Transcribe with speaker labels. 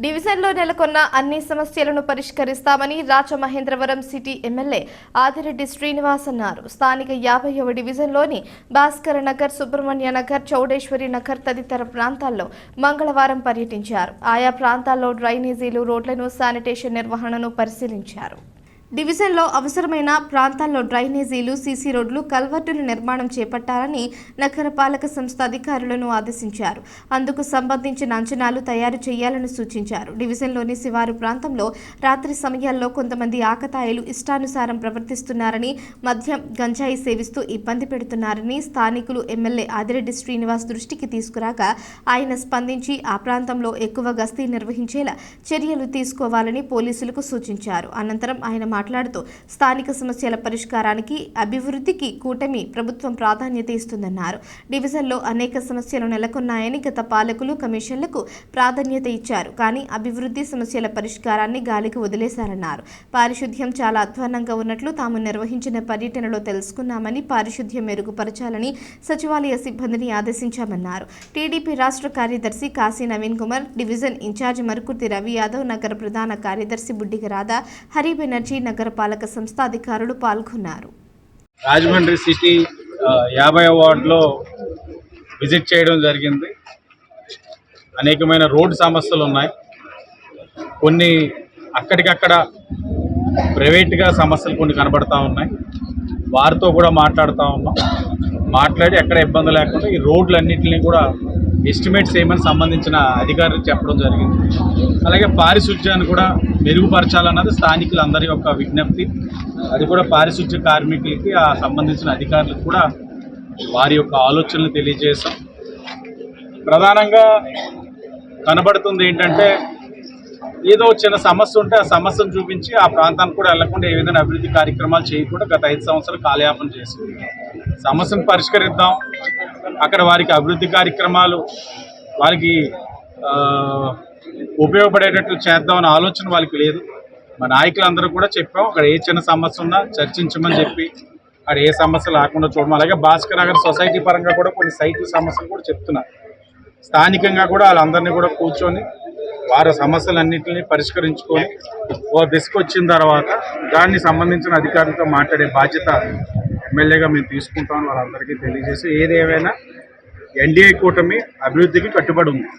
Speaker 1: డివిజన్లో నెలకొన్న అన్ని సమస్యలను పరిష్కరిస్తామని రాజమహేంద్రవరం సిటీ ఎమ్మెల్యే ఆదిరెడ్డి శ్రీనివాస్ అన్నారు. స్థానిక 50వ డివిజన్లోని భాస్కర్ నగర్, సుబ్రహ్మణ్య నగర్, చౌడేశ్వరి నగర్ తదితర ప్రాంతాల్లో మంగళవారం పర్యటించారు. ఆయా ప్రాంతాల్లో డ్రైనేజీలు, రోడ్లను, శానిటేషన్ నిర్వహణను పరిశీలించారు. డివిజన్లో అవసరమైన ప్రాంతాల్లో డ్రైనేజీలు, సీసీ రోడ్లు, కల్వర్టుల నిర్మాణం చేపట్టాలని నగరపాలక సంస్థ అధికారులను ఆదేశించారు. అందుకు సంబంధించిన అంచనాలు తయారు చేయాలని సూచించారు. డివిజన్లోని శివారు ప్రాంతంలో రాత్రి సమయాల్లో కొంతమంది ఆకతాయిలు ఇష్టానుసారం ప్రవర్తిస్తున్నారని, మద్యం, గంజాయి సేవిస్తూ ఇబ్బంది పెడుతున్నారని స్థానికులు ఎమ్మెల్యే ఆదిరెడ్డి శ్రీనివాస్ దృష్టికి తీసుకురాగా ఆయన స్పందించి ఆ ప్రాంతంలో ఎక్కువ గస్తీ నిర్వహించేలా చర్యలు తీసుకోవాలని పోలీసులకు సూచించారు. అనంతరం ఆయన మాట్లాడుతూ స్థానిక సమస్యల పరిష్కారానికి, అభివృద్ధికి కూటమి ప్రభుత్వం ప్రాధాన్యత ఇస్తుందన్నారు. డివిజన్లో అనేక సమస్యలు నెలకొన్నాయని, గత పాలకులు కమిషన్లకు ప్రాధాన్యత ఇచ్చారు, కానీ అభివృద్ధి సమస్యల పరిష్కారాన్ని గాలికి వదిలేశారన్నారు. పారిశుద్ధ్యం చాలా అధ్వాన్నంగా ఉన్నట్లు తాము నిర్వహించిన పర్యటనలో తెలుసుకున్నామని, పారిశుద్ధ్యం మెరుగుపరచాలని సచివాలయ సిబ్బందిని ఆదేశించామన్నారు. టీడీపీ రాష్ట్ర కార్యదర్శి కాశీ నవీన్ కుమార్, డివిజన్ ఇన్ఛార్జి మరుకుర్తి రవి యాదవ్, నగర ప్రధాన కార్యదర్శి బుడ్డిగ రాధా, హరి బెనర్జీ, నగరపాలక సంస్థ అధికారులు పాల్గొన్నారు.
Speaker 2: రాజమండ్రి సిటీ 50వ వార్డులో విజిట్ చేయడం జరిగింది. అనేకమైన రోడ్డు సమస్యలు ఉన్నాయి. కొన్ని అక్కడికక్కడ ప్రైవేట్గా సమస్యలు కొన్ని కనబడతా ఉన్నాయి. వారితో కూడా మాట్లాడుతూ ఉన్నాం. మాట్లాడి ఎక్కడ ఇబ్బంది లేకుండా ఈ రోడ్లన్నింటినీ కూడా ఎస్టిమేట్స్ ఏమని సంబంధించిన అధికారులకు చెప్పడం జరిగింది. అలాగే పారిశుధ్యాన్ని కూడా మెరుగుపరచాలన్నది స్థానికులందరి యొక్క విజ్ఞప్తి. అది కూడా పారిశుధ్య కార్మికులకి, ఆ సంబంధించిన అధికారులకు కూడా వారి యొక్క ఆలోచనలు తెలియజేశాం. ప్రధానంగా కనబడుతుంది ఏంటంటే, ఏదో చిన్న సమస్య ఉంటే ఆ సమస్యను చూపించి ఆ ప్రాంతానికి కూడా వెళ్లకుండా ఏ విధంగా అభివృద్ధి కార్యక్రమాలు చేయకుండా గత 5 సంవత్సరాలు కాలయాపన చేసింది. సమస్యను పరిష్కరిద్దాం, అక్కడ వారికి అభివృద్ధి కార్యక్రమాలు వారికి ఉపయోగపడేటట్లు చేద్దామన్న ఆలోచన వాళ్ళకి లేదు. మా నాయకులందరూ కూడా చెప్పాం, అక్కడ ఏ చిన్న సమస్య ఉన్నా చర్చించమని చెప్పి అక్కడ ఏ సమస్య లేకుండా చూడడం. అలాగే భాస్కర్ నగర్ సొసైటీ పరంగా కూడా కొన్ని సైట్ల సమస్యలు కూడా చెప్తున్నారు. స్థానికంగా కూడా వాళ్ళందరినీ కూడా కూర్చొని వారి సమస్యలన్నింటినీ పరిష్కరించుకొని ఓ దిశకు వచ్చిన తర్వాత దాన్ని సంబంధించిన అధికారులతో మాట్లాడే బాధ్యత ఎమ్మెల్యేగా మేము తీసుకుంటామని వాళ్ళందరికీ తెలియజేసి, ఏదేమైనా ఎన్డీఏ కూటమి అభివృద్ధికి కట్టుబడి ఉంది.